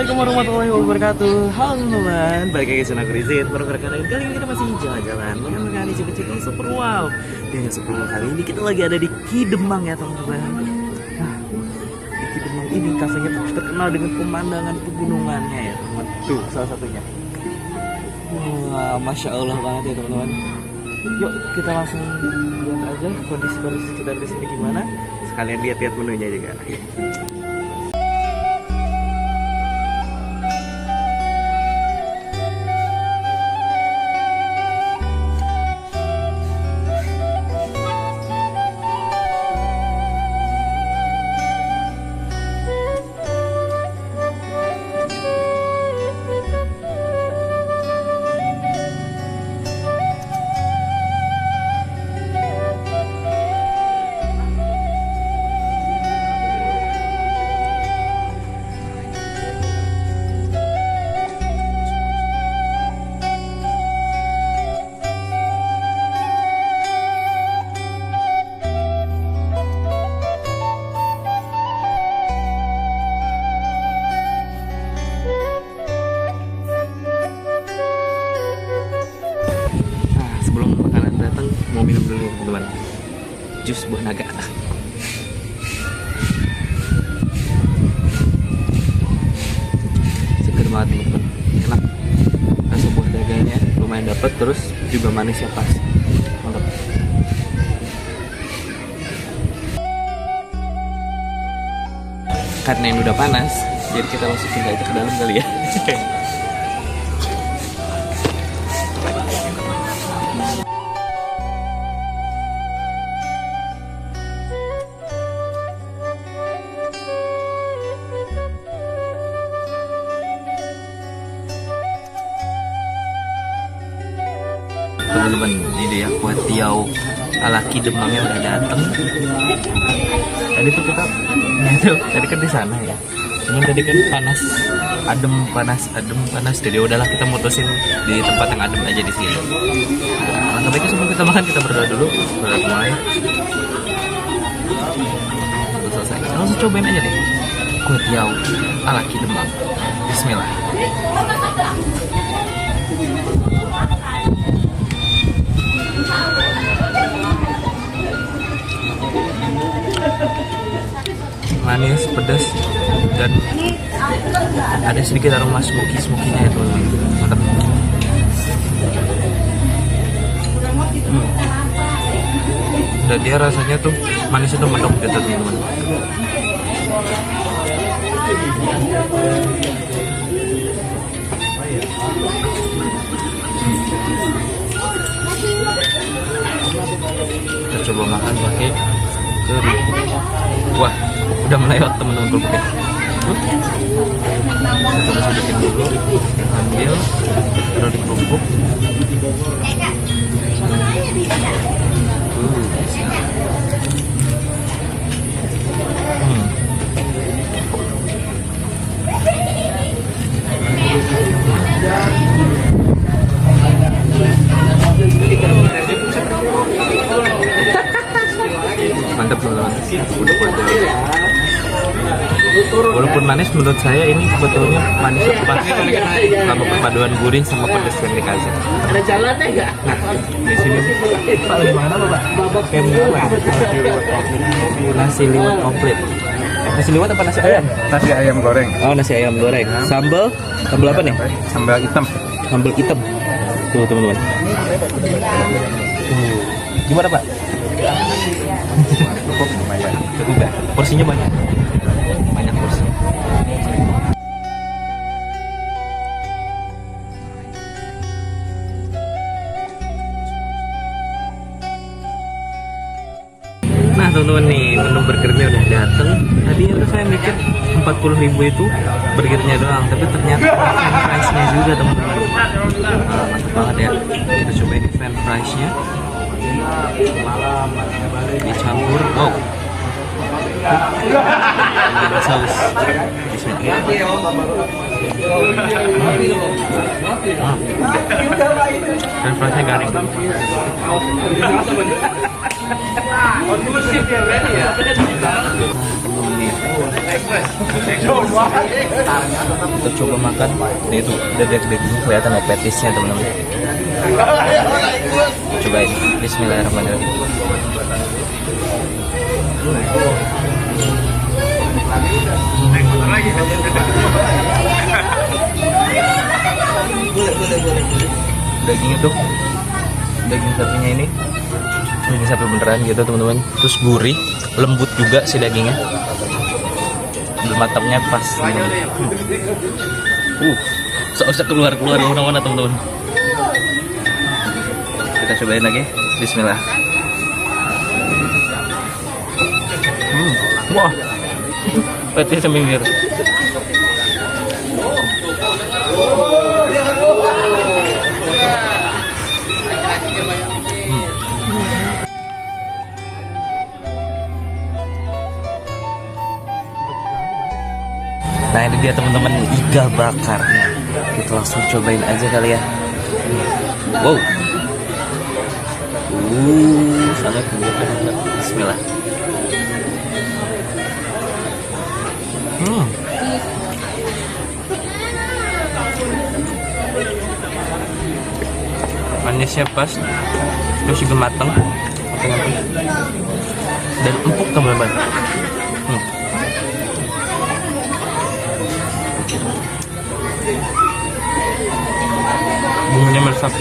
Assalamualaikum warahmatullahi wabarakatuh. Halo teman-teman, balik lagi sama aku Rizit. Baru kali ini kita masih jalan-jalan mengenai cita-cita super wow. Dan super wow kali ini kita lagi ada di Kidemang ya teman-teman. Nah, di Kidemang ini kafenya terkenal dengan pemandangan pegunungannya ya teman. Tuh salah satunya. Wah, masya Allah banget ya teman-teman. Yuk kita langsung lihat aja kondisi sekitar di sini gimana. Sekalian lihat-lihat menunya juga. Mau minum dulu teman-teman, jus buah naga. Seger banget teman-teman, enak. Rasa buah naganya lumayan dapat, terus juga manisnya pas, mantap. Karena yang udah panas, jadi kita masukin aja ke dalam kali ya. Teman-teman, ini dia kuah tiaw ala Kidemangnya udah dateng. Tadi tuh kita, tadi kan di sana ya. Cuman tadi kan panas. Jadi udahlah kita mutusin di tempat yang adem aja di sini. Nah, langkah baiknya sebelum kita makan kita berdoa dulu. Berdoa mulai. Udah selesai. Kita langsung cobain aja deh. Kuah tiaw ala Kidemang. Bismillah. Manis, pedas, dan ada sedikit aroma smoky-nya ya teman-teman. Mantap. Dan dia rasanya tuh manisnya tuh mendok gitu teman-teman. Kita coba makan pakai teri. Wah, udah melewat teman-teman kerupuknya. Kita coba sedikit dulu, ambil, taruh di kerupuk. Mantap teman-teman. Walaupun manis, menurut saya ini sebetulnya manis pas sama perpaduan gurih sama pedas yang dikasih. Ada jalannya nggak? Nah, di sini paling mana Pak? Nasi liwet komplit. Nasi liwet apa nasi ayam? Nasi ayam goreng. Oh, nasi ayam goreng. Sambal apa nih? Sambal hitam. Sambal hitam. Tuh teman-teman. Gimana Pak? Cukup lumayan. Cukup ya? Porsinya banyak? Banyak porsi. Nah teman-teman nih, menu burgernya udah dateng. Tadinya tuh saya mikir 40.000 itu burgernya doang, tapi ternyata french fries-nya juga teman-teman. Mantap banget ya. Kita cobain french fries-nya. Dicampur, oh, ambil saus. Bismillah. Dan fries-nya garing. Kita coba makan. Nah, itu udah dagingnya kelihatan ya, petisnya teman-teman. Cobain. Bismillahirrahmanirrahim. Dagingnya tuh, daging sapinya ini daging sapi beneran gitu teman-teman. Terus gurih, lembut juga si dagingnya. Matangnya pas. Usah keluar mana teman-teman. Kita cobain lagi. Bismillah. Wah, petis seminggir. Nah ini dia teman-teman, iga bakarnya. Kita langsung cobain aja kali ya. Wow. Sangat enak. Bismillah. Manisnya pas, terus juga matang, dan empuk teman-teman. Bumbunya meresap.